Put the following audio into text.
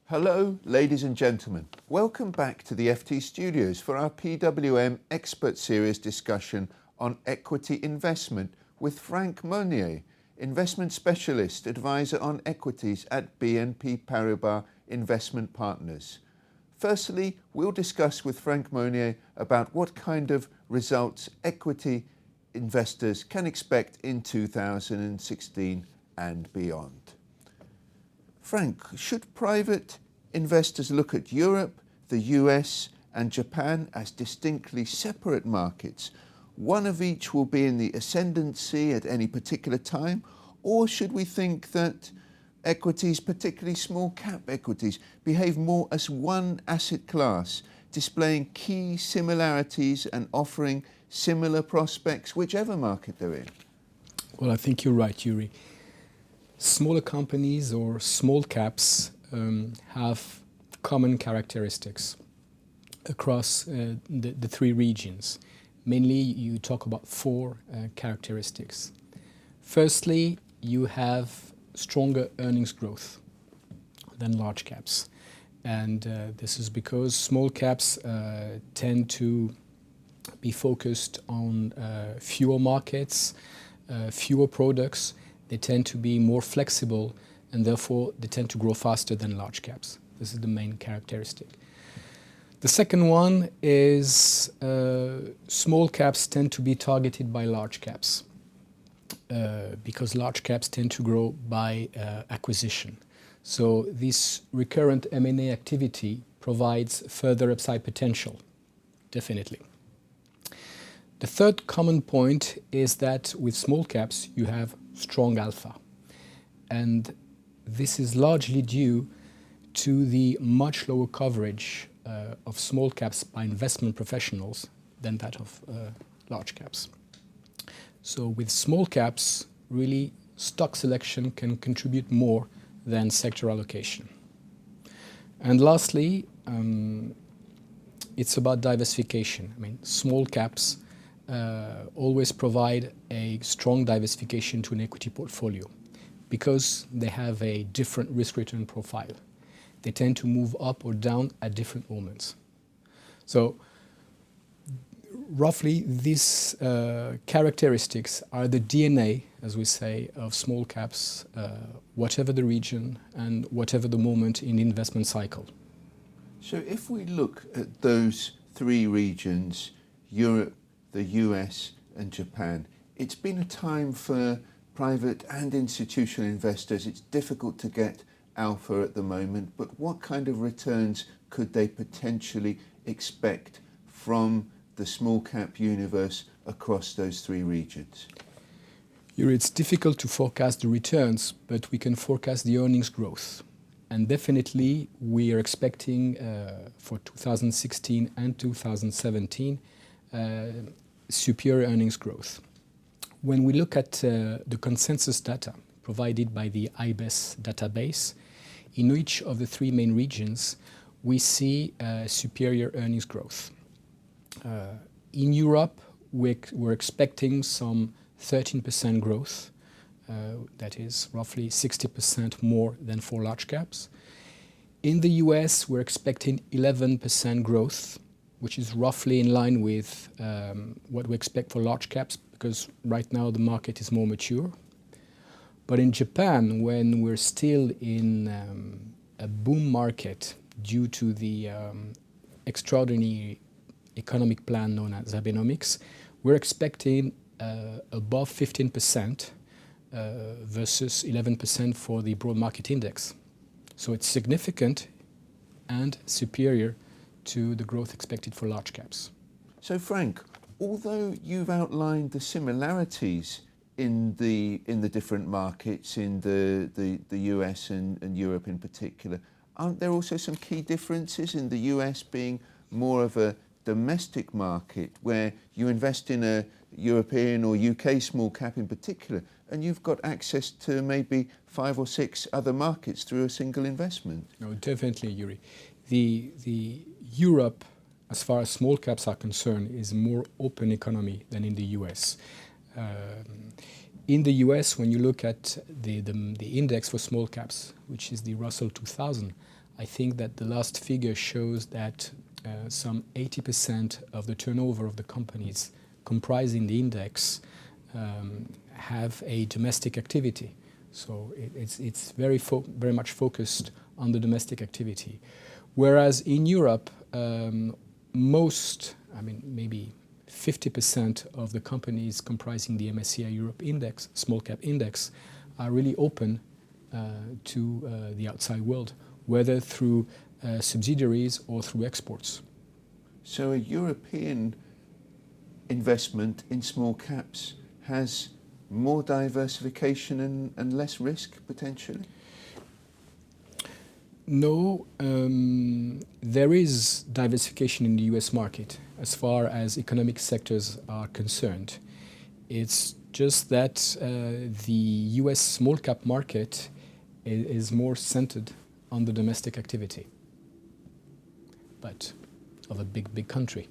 Hello, ladies and gentlemen. Welcome back to the FT Studios for our PWM Expert Series discussion on equity investment with Frank Monier, investment specialist advisor on equities at BNP Paribas Investment Partners. Firstly, we'll discuss with Frank Monier about what kind of results equity investors can expect in 2016 and beyond. Frank, should private investors look at Europe, the US and Japan as distinctly separate markets? One of each will be in the ascendancy at any particular time, or should we think that equities, particularly small cap equities, behave more as one asset class, displaying key similarities and offering similar prospects, whichever market they're in? Well, I think you're right, Yuri. Smaller companies or small caps have common characteristics across the three regions. Mainly, you talk about four characteristics. Firstly, you have stronger earnings growth than large caps. And this is because small caps tend to be focused on fewer markets, fewer products. They tend to be more flexible, and therefore they tend to grow faster than large caps. This is the main characteristic. The second one is small caps tend to be targeted by large caps because large caps tend to grow by acquisition. So this recurrent M&A activity provides further upside potential, definitely. The third common point is that with small caps you have strong alpha. And this is largely due to the much lower coverage of small caps by investment professionals than that of large caps. So with small caps, really stock selection can contribute more than sector allocation. And lastly, it's about diversification. I mean, small caps always provide a strong diversification to an equity portfolio because they have a different risk-return profile. They tend to move up or down at different moments. So roughly, these characteristics are the DNA, as we say, of small caps, whatever the region and whatever the moment in the investment cycle. So if we look at those three regions, Europe, the US and Japan, it's been a time for private and institutional investors. It's difficult to get alpha at the moment, but what kind of returns could they potentially expect from the small cap universe across those three regions? Yuri, it's difficult to forecast the returns, but we can forecast the earnings growth. And definitely we are expecting for 2016 and 2017 superior earnings growth. When we look at the consensus data provided by the IBES database, in each of the three main regions, we see superior earnings growth. In Europe, we're expecting some 13% growth, that is roughly 60% more than for large caps. In the US, we're expecting 11% growth, which is roughly in line with what we expect for large caps, because right now the market is more mature. But in Japan, when we're still in a boom market due to the extraordinary economic plan known as Abenomics, we're expecting above 15% versus 11% for the broad market index. So it's significant and superior to the growth expected for large caps. So Frank, although you've outlined the similarities in the different markets, in the US and Europe in particular, aren't there also some key differences in the US being more of a domestic market where you invest in a European or UK small cap in particular, and you've got access to maybe 5 or 6 other markets through a single investment? No, definitely, Yuri. The Europe, as far as small caps are concerned, is a more open economy than in the US. In the US, when you look at the index for small caps, which is the Russell 2000, I think that the last figure shows that some 80% of the turnover of the companies comprising the index have a domestic activity. So it's very much focused on the domestic activity. Whereas in Europe, maybe 50% of the companies comprising the MSCI Europe Index, small cap index, are really open to the outside world, whether through subsidiaries or through exports. So a European investment in small caps has more diversification and less risk potentially? No, there is diversification in the US market as far as economic sectors are concerned. It's just that the US small cap market is more centered on the domestic activity, but of a big country.